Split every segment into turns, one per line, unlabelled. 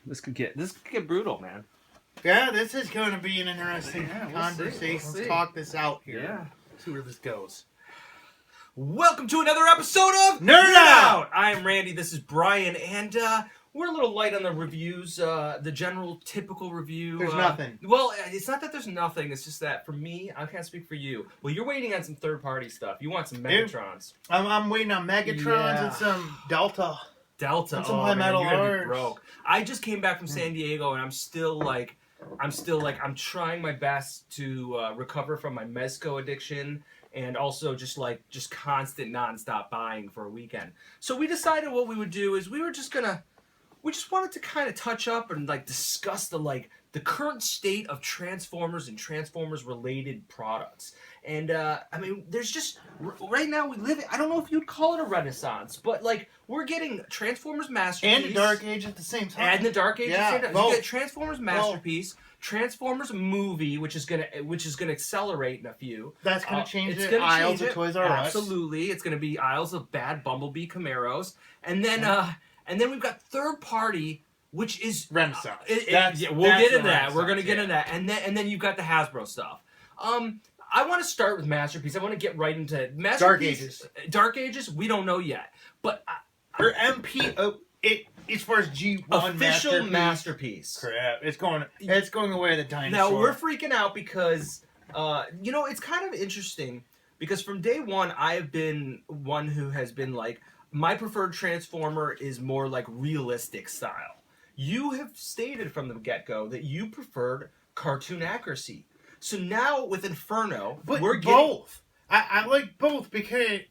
This could get brutal, man.
Yeah, this is going to be an interesting conversation.
We'll see.
Let's talk this out here.
Yeah.
See where this goes.
Welcome to another episode of
Nerd Out!
I am Randy, this is Brian, and we're a little light on the reviews, the general typical review.
There's nothing.
Well, it's not that there's nothing, it's just that for me, I can't speak for you. Well, you're waiting on some third-party stuff. You want some Megatrons.
I'm waiting on Megatrons and some Delta.
And some
high metal
you're gonna be
arts.
broke. I just came back from San Diego, and I'm trying my best to recover from my mezco addiction, and also just constant nonstop buying for a weekend. So we decided what we would do is we just wanted to kind of touch up and discuss the current state of Transformers and Transformers related products. And there's just right now we live. I don't know if you'd call it a renaissance, but we're getting Transformers Masterpiece
And the Dark Age at the same time.
And the Dark Age at the same time.
Both.
You get Transformers Masterpiece, Transformers Movie, which is gonna accelerate in a few.
That's gonna change
it's
it.
Gonna
Aisles
change
of
it.
Toys R Us.
Absolutely, it's gonna be aisles of bad Bumblebee Camaros, and then we've got third party, which is
Renaissance.
We'll get into that. We're gonna get into that, and then you've got the Hasbro stuff. I want to start with Masterpiece. I want to get right into Masterpiece.
Dark Ages.
Dark Ages. We don't know yet, but
or MP. As far as G1
official Masterpiece.
Crap! It's going away the dinosaur.
Now we're freaking out because it's kind of interesting because from day one I have been one who has been my preferred Transformer is more realistic style. You have stated from the get-go that you preferred cartoon accuracy. So now with Inferno, we're getting
both. I like both because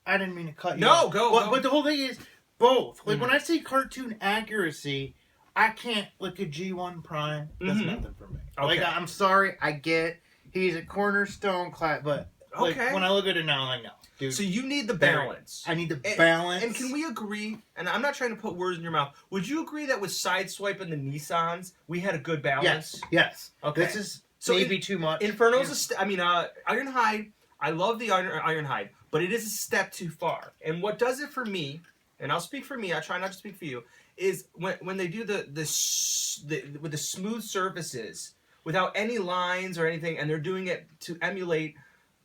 I didn't mean to cut you.
No, go.
But the whole thing is both. When I say cartoon accuracy, I can't look at G1 Prime. That's nothing for me.
Okay.
I'm sorry. I get he's a cornerstone class, but when I look at it now, I know. Dude,
so you need the balance.
I need the balance.
And can we agree, and I'm not trying to put words in your mouth, would you agree that with Sideswipe and the Nissans, we had a good balance?
Yes.
Okay.
This is maybe too much.
Inferno's Ironhide, I love the Ironhide, but it is a step too far. And what does it for me, and I'll speak for me, I try not to speak for you, is when they do with the smooth surfaces, without any lines or anything, and they're doing it to emulate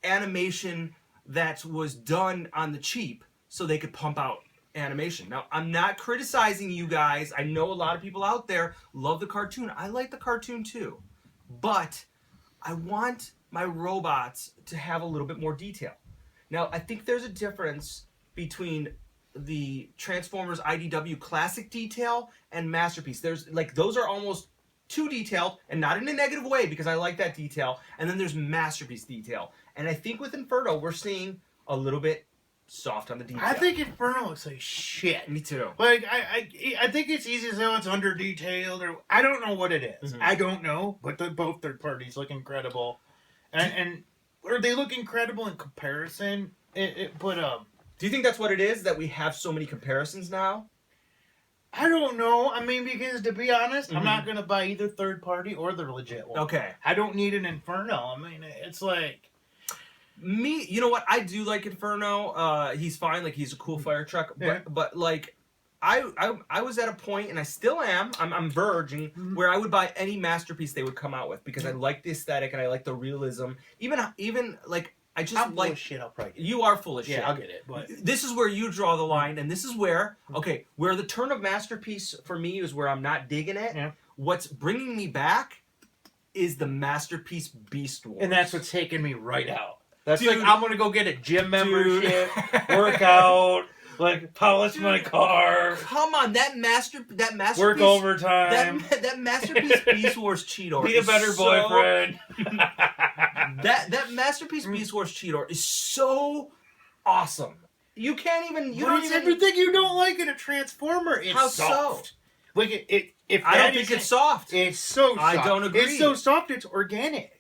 animation that was done on the cheap so they could pump out animation. Now, I'm not criticizing you guys. I know a lot of people out there love the cartoon. I like the cartoon too. But I want my robots to have a little bit more detail. Now, I think there's a difference between the Transformers IDW classic detail and Masterpiece. There's those are almost too detailed, and not in a negative way because I like that detail. And then there's Masterpiece detail. And I think with Inferno, we're seeing a little bit soft on the detail.
I think Inferno looks like shit.
Me too.
I think it's easy to say it's under detailed, or I don't know what it is. I don't know, but both third parties look incredible, and or they look incredible in comparison. Do
you think that's what it is, that we have so many comparisons now?
I don't know. I mean, because to be honest, I'm not gonna buy either third party or the legit one.
Okay.
I don't need an Inferno. I mean, it's
me, you know what? I do like Inferno. He's fine. He's a cool fire truck. But I was at a point, and I still am. I'm verging where I would buy any Masterpiece they would come out with because I like the aesthetic and I like the realism. Even I just
I'm full of shit. I'll probably get it.
You are full of shit.
Yeah, I'll get it. But
this is where you draw the line, and this is where where the turn of Masterpiece for me is where I'm not digging it.
Yeah.
What's bringing me back is the Masterpiece Beast Wars,
and that's what's taking me right out. That's
Dude.
I'm gonna go get a gym membership, work out, polish my car.
Come on, that Masterpiece
work overtime.
That Masterpiece Beast Wars Cheetor.
Be a better boyfriend.
that Masterpiece Beast Wars Cheetor is so awesome. You can't even.
Everything you don't like in a Transformer. It's
How
soft.
so?
I
don't think it's soft.
It's so soft.
I don't agree.
It's so soft. It's organic.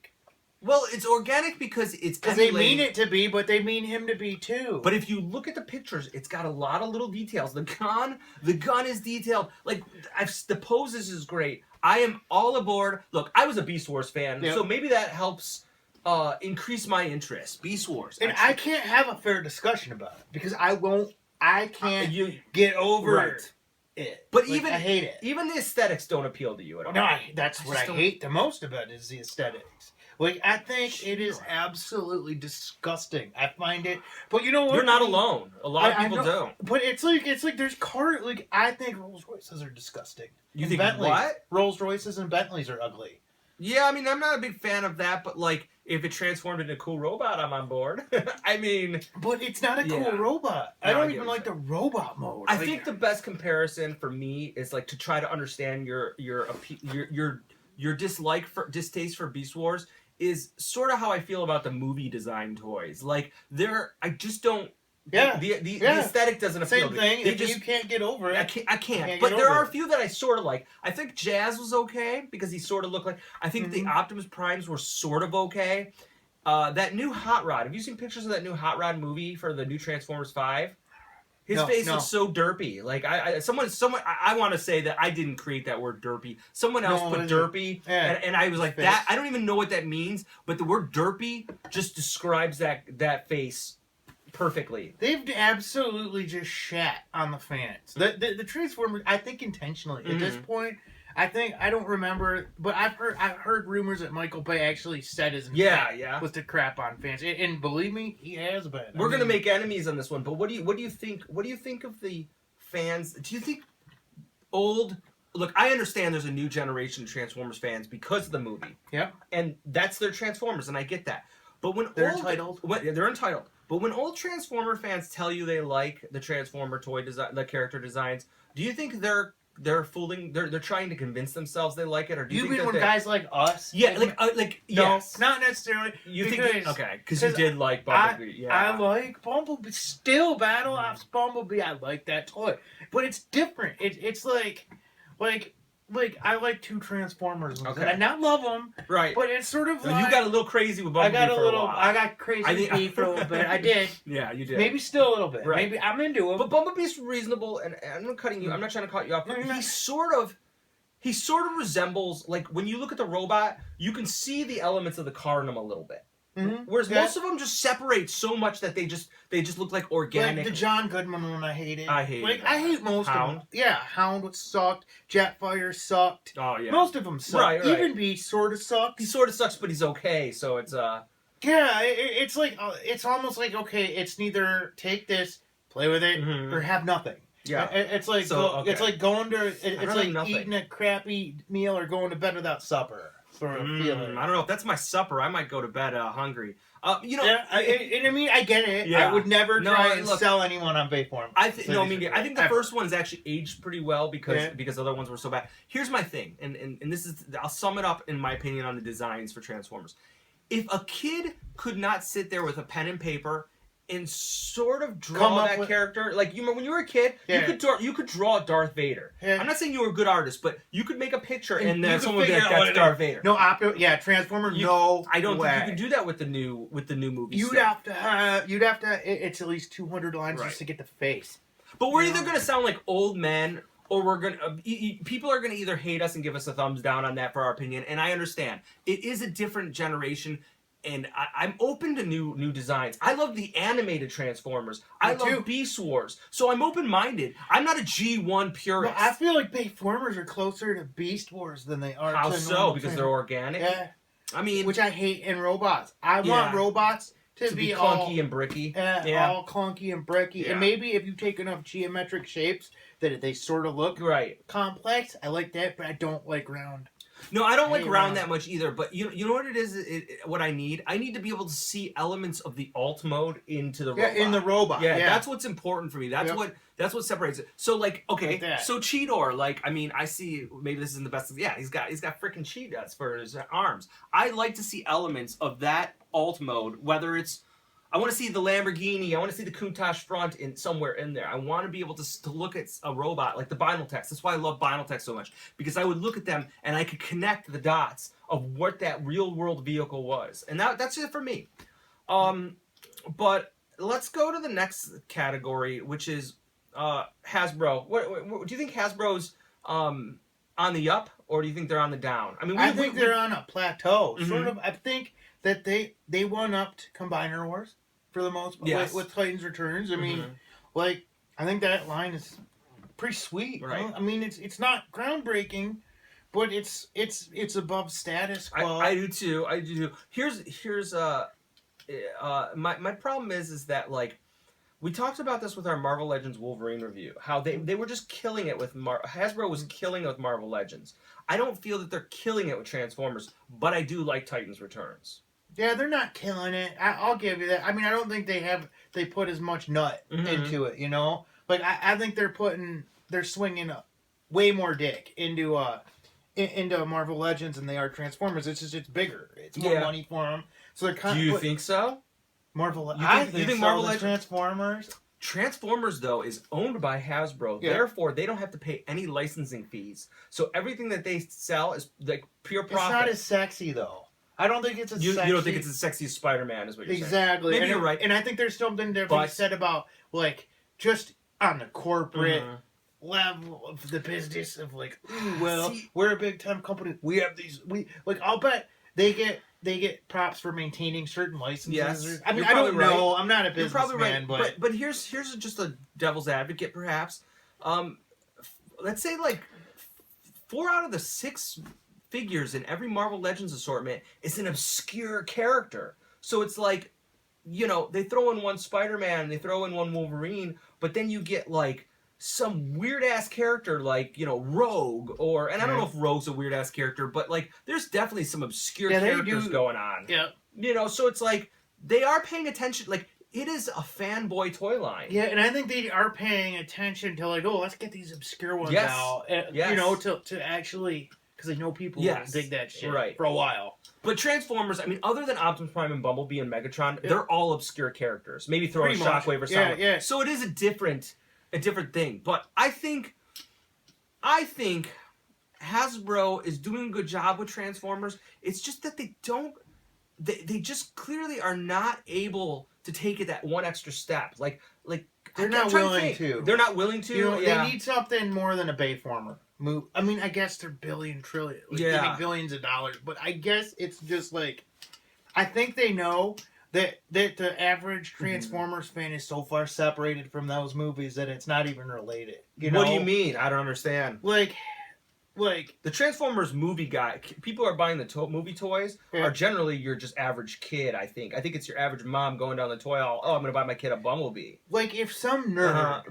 Well, it's organic because
they mean it to be, but they mean him to be too.
But if you look at the pictures, it's got a lot of little details. The gun is detailed. The poses is great. I am all aboard. Look, I was a Beast Wars fan, so maybe that helps increase my interest. Beast Wars,
and I can't have a fair discussion about it because I can't get over it.
But
Like,
even
I hate it.
Even the aesthetics don't appeal to you at all.
No, that's what
just
I
don't-
hate the most about it is the aesthetics. Like, I think it is
Sure.
absolutely disgusting. I find it, but you know what?
You're not alone. A lot of
I
people
know,
don't.
But it's like there's like I think Rolls Royces are disgusting.
You
And
think
Bentleys,
what?
Rolls Royces and Bentleys are ugly.
Yeah, I mean, I'm not a big fan of that, but like, if it transformed into a cool robot, I'm on board. I mean,
But it's not a
Yeah.
cool robot.
No,
I
I
don't
get
even
what
like
you're
the robot mode.
I
Like,
think the best comparison for me is like to try to understand your distaste for Beast Wars is sort of how I feel about the movie design toys. Like I just don't.
Yeah.
The aesthetic doesn't appeal
same
to me.
thing.
They
If
just
you can't get over it,
I can't.
can't
But
get
there
over
are a
it.
few that I sort of like. I think Jazz was okay because he sort of looked like. I think the
Mhm.
Optimus Primes were sort of okay. That new Hot Rod. Have you seen pictures of that new Hot Rod movie for the new Transformers 5? His face
No.
looks so derpy. Like I want to say that I didn't create that word derpy. Someone else
No,
put
what is it?
derpy,
Yeah.
and I was like
His
that.
face.
I don't even know what that means, but the word derpy just describes that face perfectly.
They've absolutely just shat on the fans. The Transformers, I think intentionally. At this point, I don't remember, but I've heard rumors that Michael Bay actually said his intent
Yeah.
was to crap on fans, and believe me, he has been.
We're gonna make enemies on this one, but what do you think? What do you think of the fans? Do you think old? Look, I understand there's a new generation of Transformers fans because of the movie.
Yep.
And that's their Transformers, and I get that. But when
They're
old,
entitled.
they're entitled. But when old Transformer fans tell you they like the Transformer toy design, the character designs, do you think they're fooling? They're trying to convince themselves they like it, or do you
You
think
mean
that
when guys like us?
Yeah, like
no,
yes.
not necessarily.
You
because,
think okay? Because you did like
I
Bumblebee. Yeah.
like Bumblebee. Still, Battle Ops Bumblebee. I like that toy, but it's different. It's like I like two Transformers.
Okay.
And I not love them,
Right.
but it's sort of
So
like
you got a little crazy with
I
Bumblebee
got a
for
little.
while.
I got crazy
I think-
with for a little bit. I did.
Yeah, you did.
Maybe still a little bit.
Right.
Maybe I'm into him.
But Bumblebee's reasonable, and I'm not cutting you. I'm not trying to cut you off.
No,
But
you're
he
not.
sort of resembles, like when you look at the robot, you can see the elements of the car in him a little bit.
Mhm.
Whereas
Yeah.
most of them just separate so much that they just look like organic.
Like the John Goodman one, I hated.
I hated
Like
that.
I hate most
Hound?
of them. Yeah, Hound sucked. Jetfire sucked.
Oh yeah.
Most of them suck.
Right.
Even Beast sort of sucks.
He sort of sucks, but he's okay. So it's
Yeah, it's like it's almost like okay, it's neither take this, play with it,
Mhm.
or have nothing.
yeah.
It's like
So,
it's like going to it's
rather
like
nothing.
eating a crappy meal or going to bed without supper sort of feeling.
I don't know if that's my supper. I might go to bed hungry. You know.
Yeah, I mean, I get it.
Yeah.
I would never
No,
try and
look,
sell anyone on Bayform.
I think the
Ever.
first one's actually aged pretty well because
Yeah.
other ones were so bad. Here's my thing, and this is I'll sum it up in my opinion on the designs for Transformers. If a kid could not sit there with a pen and paper and sort of
Come
draw
up
that
with-
character, like when you were a kid,
Yeah.
you could draw Darth Vader.
Yeah.
I'm not saying you were a good artist, but you could make a picture and
you
then
could
someone would be
figure
like,
out what
"That's
it
Darth
is."
Vader."
No, Transformer. No,
I don't
way.
think you can do that with the new movie.
You'd
stuff.
have to. It's at least 200 lines
Right.
just to get the face.
But we're
Yeah.
either going to sound like old men, or we're going to people are going to either hate us and give us a thumbs down on that for our opinion. And I understand it is a different generation, and I'm open to new designs. I love the animated Transformers. I
Me too.
love Beast Wars, so I'm open minded. I'm not a G1 purist.
Well, I feel like Bayformers are closer to Beast Wars than they are
How
to
so?
normal
Because they're organic.
Yeah,
I mean,
which I hate in robots. I want
Yeah.
robots to
be
all
clunky and bricky.
all clunky and bricky.
Yeah.
And maybe if you take enough geometric shapes that they sort of look
Right.
complex, I like that, but I don't like round.
No, I don't like
Hey,
round
Ron.
that much either. But you know what it is? What I need? I need to be able to see elements of the alt mode into the robot.
in the robot.
Yeah,
Yeah,
that's what's important for me. That's
Yep.
what separates it. So like, okay,
Like that.
so Cheetor, like, I mean, I see maybe this isn't the best. Yeah, he's got freaking cheetahs for his arms. I like to see elements of that alt mode, whether it's I want to see the Lamborghini. I want to see the Countach front in somewhere in there. I want to be able to look at a robot like the Binal Text. That's why I love Binal Text so much, because I would look at them and I could connect the dots of what that real world vehicle was, and that's it for me. But let's go to the next category, which is Hasbro. What do you think Hasbro's on the up, or do you think they're on the down? I mean,
I think they're on a plateau.
Mhm.
Sort of. I think that they won up to Combiner Wars for the most part
Yes.
with Titans Returns. I mean,
Mhm.
like I think that line is pretty sweet.
Right.
Huh? I mean, it's not groundbreaking, but it's above status quo.
I do too. I do too. Here's my problem is that like we talked about this with our Marvel Legends Wolverine review. How they were just killing it with Hasbro was killing it with Marvel Legends. I don't feel that they're killing it with Transformers, but I do like Titans Returns.
Yeah, they're not killing it. I'll give you that. I mean, I don't think they put as much nut into it. You know, like I think they're swinging way more dick into Marvel Legends than they are Transformers. It's bigger. It's more money for them. So they're kind
of. Do you think so?
Marvel.
You think Marvel Legends?
Transformers.
Transformers, though, is owned by Hasbro. Yeah. Therefore, they don't have to pay any licensing fees. So everything that they sell is like pure profit.
It's not as sexy, though. I don't think it's as sexy.
You don't think it's as sexy as Spider-Man, is what you're saying.
Exactly.
Maybe you're right.
And I think there's something to be said about, like, just on the corporate level of the business of, like, ooh, well, we're a big-time company. We have these... I'll bet they get props for maintaining certain licenses.
Yes.
I mean, I don't know. I'm not a businessman,
but here's just a devil's advocate, perhaps. Let's say, like, 4 out of the 6 figures in every Marvel Legends assortment is an obscure character. So it's like, you know, they throw in one Spider-Man, they throw in one Wolverine, but then you get, like, some weird-ass character like, you know, Rogue, and I don't know if Rogue's a weird-ass character, but, like, there's definitely some obscure characters going on.
Yeah.
You know, so it's like, they are paying attention, like, it is a fanboy toy line.
Yeah, and I think they are paying attention to, like, oh, let's get these obscure ones out. You know, to actually... Because I know people dig that shit for a while.
But Transformers, I mean, other than Optimus Prime and Bumblebee and Megatron, they're all obscure characters. Maybe throw a Shockwave or something.
Yeah.
So it is a different thing. But I think Hasbro is doing a good job with Transformers. It's just that they don't... They just clearly are not able to take it that one extra step. Like
they're not willing to.
They're not willing to.
You know, they need something more than a Bayformer move. I mean, I guess they're trillion. They make billions of dollars, but I guess it's just like, I think they know that the average Transformers fan is so far separated from those movies that it's not even related. You know?
What do you mean? I don't understand.
Like
the Transformers movie guy, people are buying the movie toys are generally your just average kid. I think it's your average mom going down the toy aisle. Oh, I'm gonna buy my kid a Bumblebee.
Like if some nerd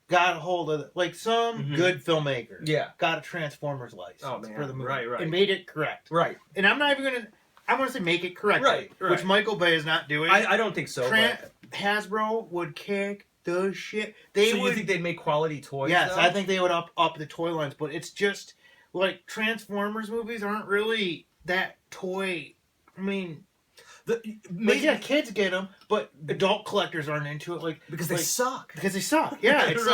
got a hold of like some good filmmaker, got a Transformers license for the movie, and made it correct, And I'm not even gonna. I want to say make it correctly, which Michael Bay is not doing.
I don't think so.
Hasbro would kick the shit.
You think they'd make quality toys?
Yes,
though?
I think they would up the toy lines, but it's just. Like, Transformers movies aren't really that toy. I mean, kids get them, but adult collectors aren't into it.
Because they suck.
Because they suck. Yeah, it's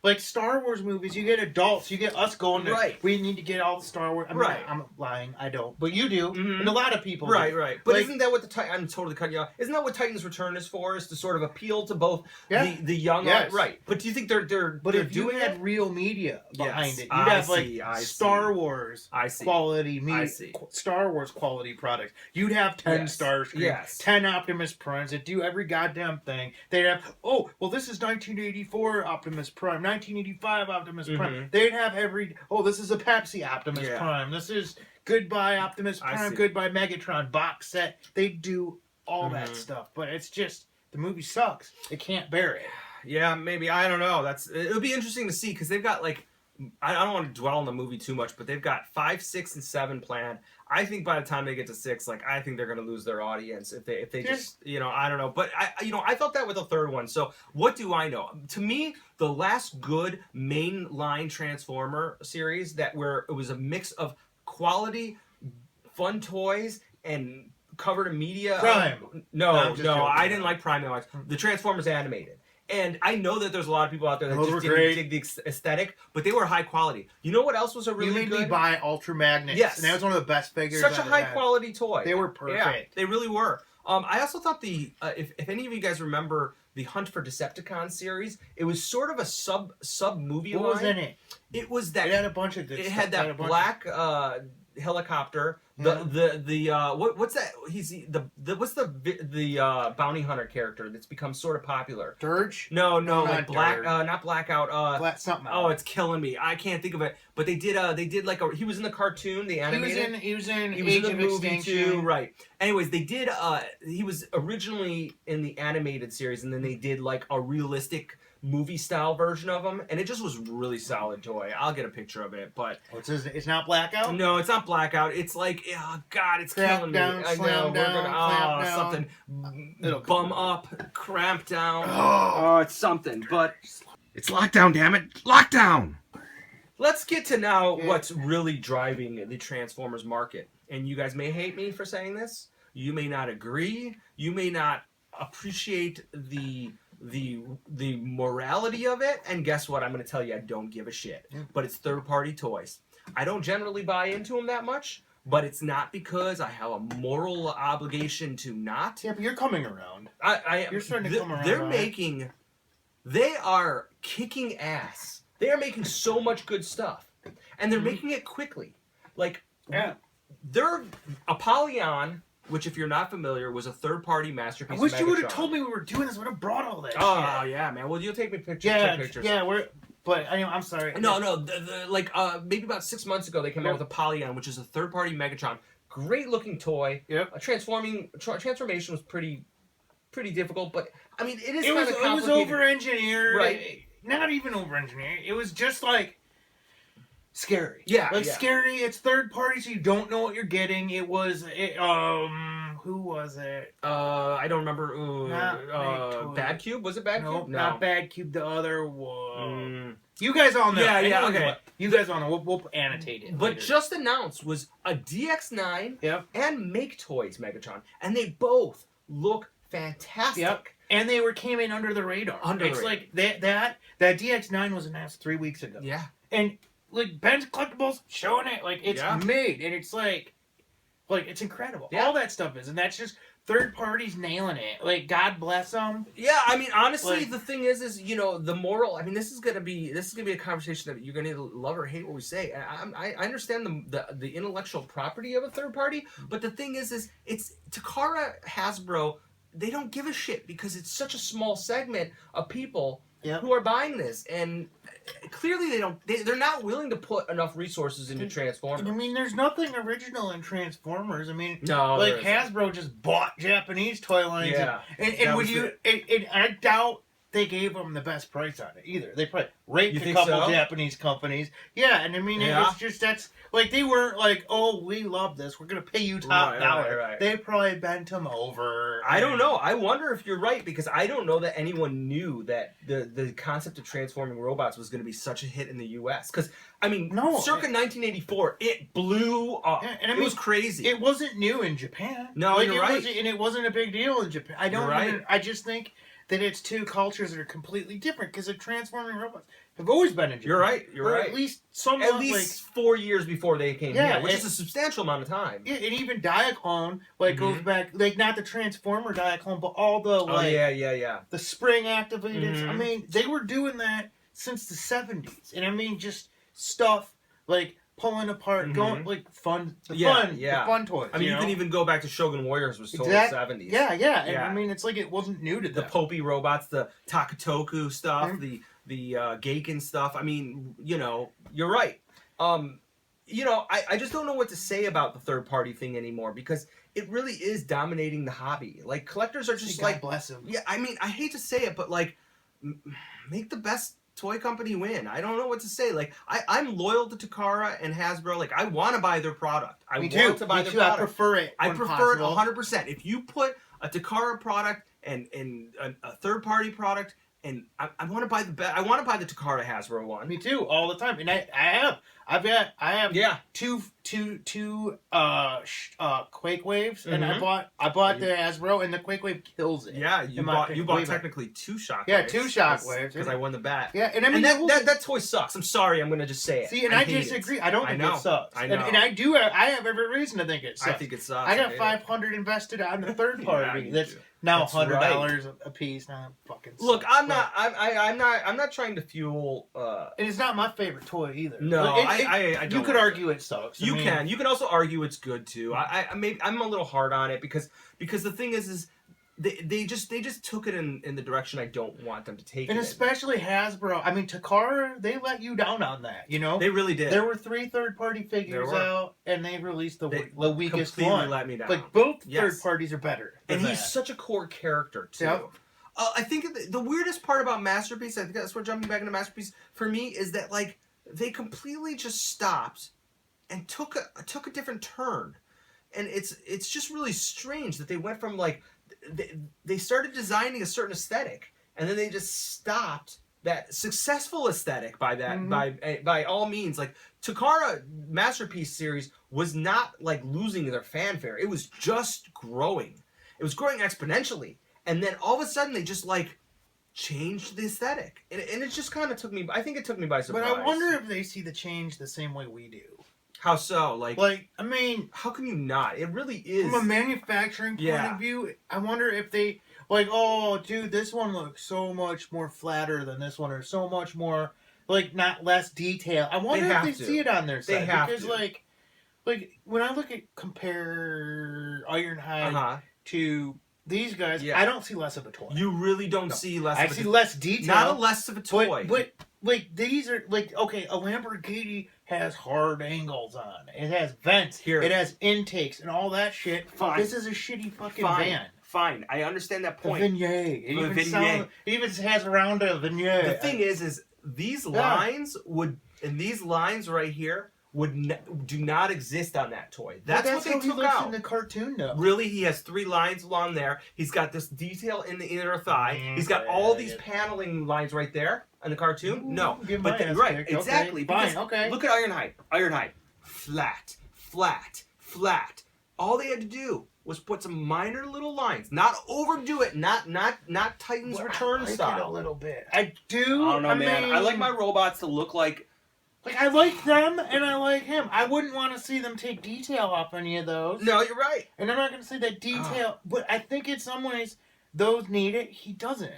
like Star Wars movies. You get adults. You get us going to. We need to get all the Star Wars. I mean, I'm lying. I don't, but you do, and a lot of people.
Right. But isn't that what I'm totally cutting you off. Isn't that what Titans Return is for? Is to sort of appeal to both the young, right? But do you think they're
But if you
doing
had real media behind it, you'd have Star Wars quality media, Star Wars quality products. You'd have 10 Starscream, 10 Optimus Primes that do every goddamn thing. They'd have this is 1984 Optimus Prime. 1985 Optimus Prime. They'd have this is a Pepsi Optimus Prime. This is Goodbye Optimus Prime, Goodbye Megatron box set. They do all that stuff, but it's just the movie sucks. It can't bear it.
Yeah, maybe. I don't know. It'll be interesting to see because they've got I don't want to dwell on the movie too much, but they've got 5, 6, and 7 planned. I think by the time they get to 6, I think they're going to lose their audience if they just I don't know. But I thought that with the third one. So what do I know? To me, the last good mainline Transformer series it was a mix of quality, fun toys, and covered in media.
Prime.
No, I didn't like Prime that much. The Transformers animated. And I know that there's a lot of people out there that just didn't dig the aesthetic, but they were high quality. You know what else was a really good? You made
me buy Ultra Magnets.
Yes.
And that was one of the best figures
Such a high quality toy.
They were perfect.
Yeah, they really were. I also thought if any of you guys remember the Hunt for Decepticons series, it was sort of a sub movie line.
What was in it?
It was that.
It had a bunch of good
It
stuff.
had that black helicopter. What's that? He's what's the bounty hunter character that's become sort of popular?
Dirge?
No,
not
black,
Dirge.
not blackout.
Something else.
Oh, it's killing me. I can't think of it. But they did like he was in the cartoon, the animated.
He was in
He
Age
was in the
of
movie
Extinction.
too, right? Anyways, they did. He was originally in the animated series, and then they did like a realistic movie style version of him, and it just was really solid toy. I'll get a picture of it, but
It's not blackout.
no, it's not blackout. It's like, oh God, it's
Cramp
killing
down,
me. I know
slam
we're
down,
gonna
clamp down.
something
It'll
bum up, cramp down. Oh, it's something, but
It's lockdown, damn it! Lockdown!
let's get to now what's really driving the Transformers market. And you guys may hate me for saying this. You may not agree. You may not appreciate the morality of it. And guess what? I'm going to tell you, I don't give a shit. But it's third-party toys. I don't generally buy into them that much. But it's not because I have a moral obligation to not.
Yeah, but you're coming around.
You're
starting to come around.
They are kicking ass. They are making so much good stuff, and they're making it quickly. Like, they're Apollyon, which, if you're not familiar, was a third-party masterpiece.
I wish you would have
Megatron.
told me we were doing this. I would have brought all that.
Oh
shit.
yeah, man. Well, you'll take me pictures.
Yeah,
Take pictures.
yeah. But anyway, I'm sorry.
No. Maybe about 6 months ago, they came out with Apollyon, which is a third-party Megatron. Great-looking toy.
Yep.
A transformation was pretty difficult, but I mean, it is
It
kind of complicated.
was over-engineered.
Right.
Not even over-engineered. It was just like scary.
Yeah,
like
yeah.
scary. It's third party, so you don't know what you're getting. Who was it?
I don't remember.
Not
Bad Cube? Was it Bad
Nope,
Cube? No,
not Bad Cube. The other one. You guys all know.
Yeah, yeah,
Anyway,
okay.
You guys all know. We'll annotate it.
But
later.
just announced was a DX9
Yep.
and Make Toys Megatron, and they both look fantastic.
Yep. And they came in under the radar. It's like that DX9 was announced 3 weeks ago.
Yeah.
And like Ben's Collectibles showing it, like it's
Yeah.
made, and it's like it's incredible.
Yeah.
All that stuff is, and that's just third parties nailing it. Like God bless them.
Yeah, I mean, honestly,
Like-
the thing is the moral. I mean, this is gonna be a conversation that you're gonna either love or hate what we say. And I understand the intellectual property of a third party, but the thing is it's Takara, Hasbro. They don't give a shit because it's such a small segment of people who are buying this, and clearly they're not willing to put enough resources into Transformers.
I mean, there's nothing original in Transformers. I mean,
No,
like
there isn't.
Hasbro just bought Japanese toy lines.
Yeah.
And would you? And I doubt they gave them the best price on it either. They probably raped
You
a
think
couple
so?
Japanese companies. Yeah, and I mean,
Yeah.
it's just that's like they weren't like, oh, we love this. We're gonna pay you top dollar.
Right.
They probably bent them over.
I don't know. I wonder if you're right, because I don't know that anyone knew that the concept of transforming robots was going to be such a hit in the U.S. Because, I mean, circa 1984, it blew up.
Yeah, and I
it
mean,
was crazy.
It wasn't new in Japan.
No, you're right.
And it wasn't a big deal in Japan. I don't
You're right.
even, I just think that it's two cultures that are completely different because the transforming robots have always been in Japan.
You're right. You're
or
right.
At least somewhat,
At least 4 years before they came here, which is a substantial amount of time.
Yeah, and even Diaclone goes back, like not the Transformer Diaclone, but all the the spring activated. I mean, they were doing that since the 70s, and I mean just stuff like pulling apart, going like fun toys.
I mean, you can even go back to Shogun Warriors, was total 70s.
Yeah. And I mean, it's like it wasn't new to them.
The Popey robots, the Takatoku stuff, the Geiken stuff. I mean, you're right. I just don't know what to say about the third party thing anymore, because it really is dominating the hobby. Like, collectors are just
God bless them.
Yeah, I mean, I hate to say it, but like, make the best toy company win. I don't know what to say. Like, I'm loyal to Takara and Hasbro. Like, I want to buy their product. I want to buy their product.
I prefer it.
I prefer it 100%. If you put a Takara product and a third party product, and I want to buy the best. I want to buy the Takara Hasbro one.
Me too, all the time. And I have two two Quake Waves, and
Mhm.
I bought the Hasbro, and the Quake Wave kills it.
Yeah, you
in my
bought
opinion.
you
Way
bought
better.
technically 2 shockwaves.
Yeah, 2 shockwaves.
because I won the bet.
Yeah, and I mean
And that toy sucks. I'm sorry, I'm gonna just say it.
see, and I disagree. I don't think
know.
it sucks.
I know.
And I have every reason to think it sucks.
I think it sucks.
I got
hate it.
$500 invested on the third party.
me
that's
too.
now
That's
$100 a piece. Now fucking
Look,
sucks,
I'm
but-
not. I'm not trying to fuel.
And it's not my favorite toy either.
No,
Like,
I
you
don't
could
like
argue it sucks.
You can. You can also argue it's good too. I'm a little hard on it because the thing is they just took it in the direction I don't want them to take
and
it.
especially Hasbro. I mean, Takara, they let you down on that. You know,
They really did.
there were 3 third-party figures
There were.
out, and they released the
They
weakest
completely
one.
let me down.
Like both
Yes.
third parties are better.
And
than
he's
that.
such a core character too.
Yep.
I think the weirdest part about Masterpiece, I think that's where jumping back into Masterpiece for me is that like they completely just stopped and took a different turn, and it's just really strange that they went from like they started designing a certain aesthetic and then they just stopped that successful aesthetic by that by all means. Like Takara Masterpiece series was not like losing their fanfare; it was just growing. It was growing exponentially. And then all of a sudden, they just like changed the aesthetic, and it just kind of took me. I think it took me by surprise.
But I wonder if they see the change the same way we do.
how so. Like
I mean,
how can you not? It really is.
from a manufacturing point
Yeah.
of view, I wonder if they like, oh, dude, this one looks so much more flatter than this one, or so much more not less detail. I wonder if
have
they
to.
see it on their
They
side
have
because
to.
like when I look at compare Ironhide
Uh-huh.
to these guys,
Yeah.
I don't see less of a toy.
You really don't see less.
I
of a
see
toy.
less detail.
Not a less of a toy.
But like these are like okay, a Lamborghini has hard angles on. It has vents.
Here.
It has intakes and all that shit.
Fine.
This is a shitty fucking
Fine.
van.
Fine. I understand that
A
point.
vignette. It
A
even,
vignette.
it even has around a vignette.
The thing is these
Yeah.
lines and these lines right here do not exist on that toy.
But
That's what they
how he
took
looks
out.
in the cartoon though.
Really, he has 3 lines along there. He's got this detail in the inner thigh. He's got all these paneling lines right there in the cartoon. No,
Give
but
my
then,
ass
right,
kicked. Okay,
exactly.
fine,
Because
okay.
look at Ironhide. Ironhide, flat, flat, flat. All they had to do was put some minor little lines, not overdo it, not Titan's
But
Return
I like
style.
it a little bit. I do.
I don't know, man.
mean,
I like my robots to look like.
Like I like them and I like him. I wouldn't want to see them take detail off any of those.
No, you're right.
And I'm not going to say that detail, but I think in some ways those need it. He doesn't.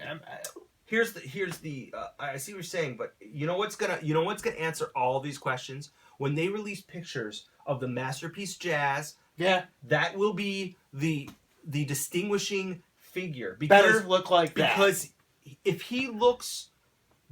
Here's the. I see what you're saying, but you know what's gonna answer all these questions when they release pictures of the Masterpiece Jazz.
Yeah,
That will be the distinguishing figure
better look like that.
because if he looks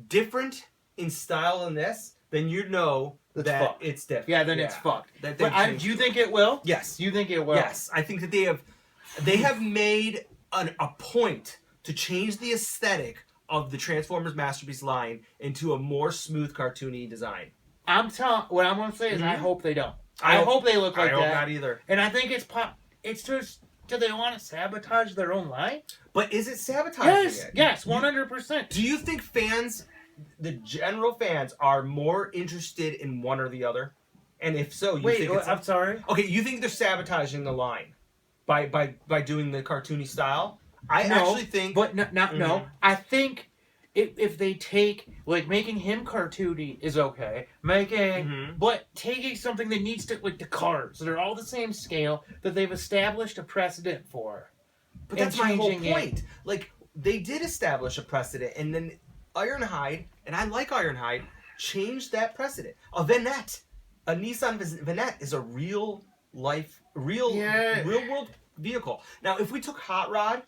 different in style than this, then you know
It's
that
fucked.
it's different.
Yeah, then it's fucked.
That
But
they've
do you
changed
think it will?
Yes.
Do you think it will?
Yes, I think that they have made a point to change the aesthetic of the Transformers Masterpiece line into a more smooth, cartoony design.
I'm telling. What I'm going to say is, I
Mhm.
hope they don't.
I
I
hope-
hope they look like
I hope
that.
not either.
And I think it's pop. It's just. Do they want to sabotage their own line?
But is it sabotaging
Yes.
it?
Yes. 100%.
Do you think fans, the general fans, are more interested in one or the other? And if so, you
Wait.
think it's
I'm sorry.
okay? You think they're sabotaging the line by doing the cartoony style? I
No,
actually think,
But no.
Mhm.
I think if they take making him cartoony is okay.
Mhm.
But taking something that needs to the cars that are all the same scale that they've established a precedent for.
but
and
that's my whole
changing it.
point. Like they did establish a precedent, and then Ironhide, and I like Ironhide, changed that precedent. A Nissan Vanette is a real world vehicle. Now, if we took Hot Rod,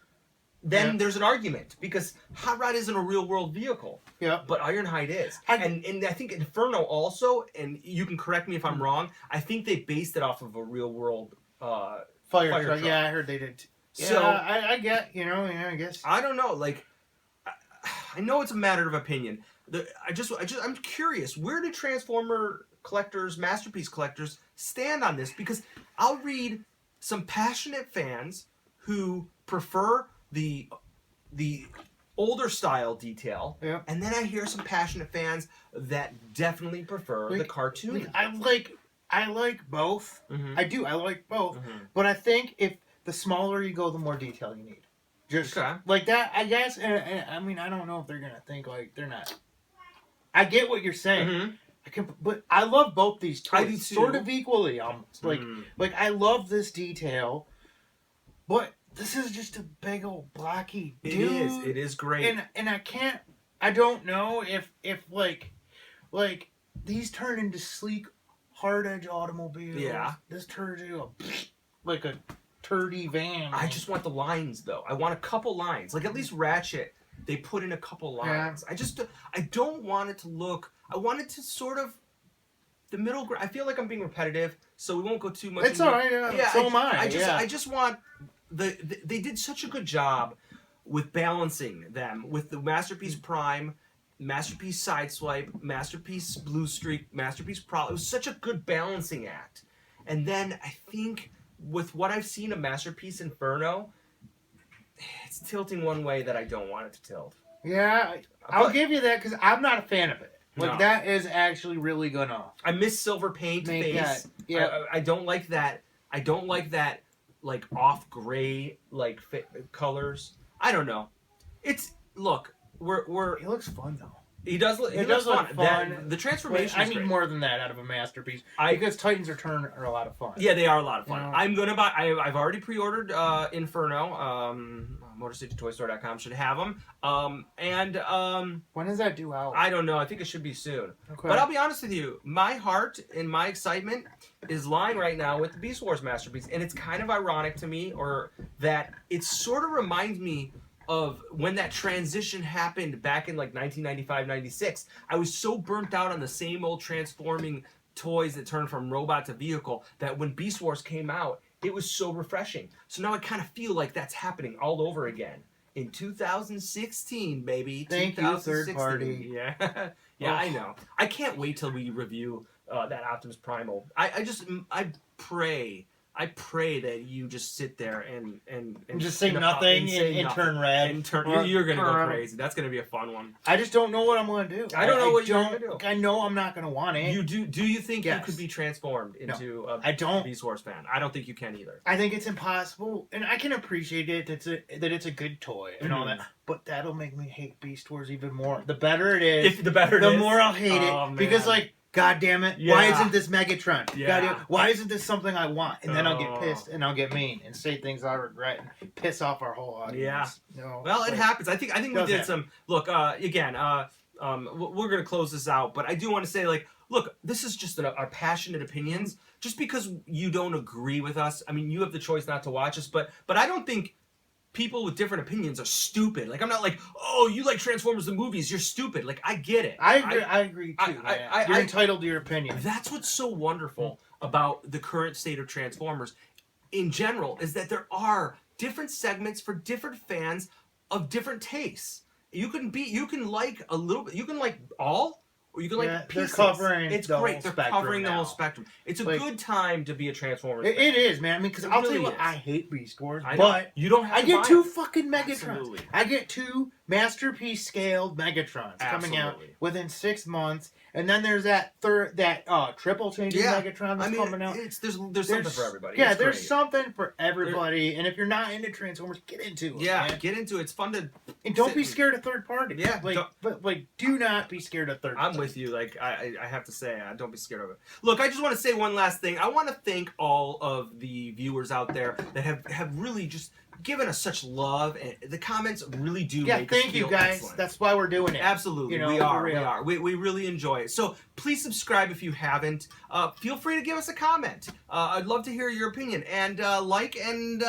then
Yeah.
there's an argument because Hot Rod isn't a real world vehicle,
Yeah.
but Ironhide is.
I-
And I think Inferno also, and you can correct me if I'm wrong, I think they based it off of a real world.
Fire
Fire
truck.
truck.
Yeah, I heard they did. Yeah,
So
I get. I guess.
I don't know. Like, I know it's a matter of opinion. I'm curious. Where do Transformer collectors, Masterpiece collectors, stand on this? Because I'll read some passionate fans who prefer the older style detail,
Yeah.
and then I hear some passionate fans that definitely prefer the cartoon.
I like both.
Mm-hmm.
I do. I like both.
Mm-hmm.
But I think if the smaller you go, the more detail you need. Just
Okay.
like that, I guess. And I mean, I don't know if they're gonna think like they're not. I get what you're saying.
Mm-hmm.
But I love both these toys
I do too.
sort of equally, almost.
Mm.
Like I love this detail, but this is just a big old blocky dude.
It is. It is great.
And I can't. I don't know if like these turn into sleek, hard edge automobiles.
Yeah.
This turns into like a turdy van.
I just want the lines though. I want a couple lines. Like at least Ratchet, they put in a couple lines.
Yeah.
I don't want it to look. I want it to sort of the middle ground. I feel like I'm being repetitive, so we won't go too much.
It's alright. Yeah. So am I.
I just want they did such a good job with balancing them with the Masterpiece Prime, Masterpiece Sideswipe, Masterpiece Blue Streak, Masterpiece Pro. It was such a good balancing act. And then I think with what I've seen of Masterpiece Inferno, it's tilting one way that I don't want it to tilt.
Yeah, I'll give you that because I'm not a fan of it. Like
No.
that is actually really gonna
I miss silver paint
make
face.
that. Yeah,
I don't like that. I don't like that like off gray like colors. I don't know. It's look. We're
it looks fun though.
he does look. He
It
looks
does look
fun.
fun.
The transformation.
I
is
need
great.
more than that out of a masterpiece. Because Titans Return are a lot of fun.
Yeah, they are a lot of fun.
You know?
I'm gonna buy. I've already pre-ordered Inferno. MotorCityToyStore.com should have them.
When does that due out?
I don't know. I think it should be soon.
Okay.
But I'll be honest with you. My heart and my excitement is lying right now with the Beast Wars Masterpiece, and it's kind of ironic to me, or that it sort of reminds me of when that transition happened back in like 1995, 96. I was so burnt out on the same old transforming toys that turned from robot to vehicle that when Beast Wars came out, it was so refreshing. So now I kind of feel like that's happening all over again in 2016, baby.
Thank you,
2016.
third party.
Yeah, yeah, I know. I can't wait till we review that Optimus Primal. I pray that you just sit there and
just say nothing and turn red.
And you're gonna go crazy. That's gonna be a fun one.
I just don't know what I'm gonna do.
I don't know what you're gonna do.
I know I'm not gonna want it.
You do you think
Yes.
you could be transformed into
I
a
don't.
Beast Wars fan? I don't think you can either.
I think it's impossible, and I can appreciate it. That it's a good toy and all that, but that'll make me hate Beast Wars even more. The better it is, the more I'll hate it because like. God damn it!
Yeah.
Why isn't this Megatron?
Yeah.
Why isn't this something I want? And then I'll get pissed and I'll get mean and say things I regret and piss off our whole audience.
Yeah.
No,
Well, it happens. I think we
Does
did
happen.
some. Look, again, we're gonna close this out, but I do want to say, like, look, this is just our passionate opinions. Just because you don't agree with us, I mean, you have the choice not to watch us, but I don't think people with different opinions are stupid. Like, I'm not like, oh, you like Transformers the movies, you're stupid. Like, I get it.
I agree too. You're entitled to your opinion.
That's what's so wonderful about the current state of Transformers in general, is that there are different segments for different fans of different tastes. You can like a little bit, you can like all, or you can like pieces.
They're covering
it's
the
great.
whole
They're
spectrum
covering the
now.
whole spectrum. It's a
Like,
good time to be a Transformers fan.
It is, man. I mean, because
It
I'll tell
really
you what,
is.
I hate Beast Wars,
I know.
but
You don't have
I
to
get
buy
two
it.
fucking Megatrons.
Absolutely.
I get two masterpiece scaled Megatrons coming out
Absolutely.
within 6 months, and then there's that triple changing Megatron that's coming out.
There's something for everybody.
Yeah,
It's
there's
great.
something for everybody, and if you're not into Transformers, get into it.
Yeah,
man.
get into it. It's fun to.
And don't
sit
be
and-
scared of third party.
Yeah,
but do not be scared of third party.
I'm with you. Like I have to say, don't be scared of it. Look, I just want to say one last thing. I want to thank all of the viewers out there that have really just given us such love, and the comments really do.
Yeah,
make us
thank you
feel
guys.
excellent.
That's why we're doing it.
Absolutely,
You know,
we
for
are.
real.
We really enjoy it. So please subscribe if you haven't. Feel free to give us a comment. I'd love to hear your opinion. And like and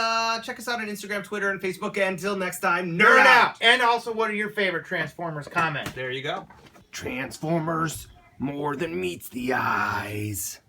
check us out on Instagram, Twitter, and Facebook. And until next time, nerd out.
And also, what are your favorite Transformers comments?
There you go.
Transformers, more than meets the eyes.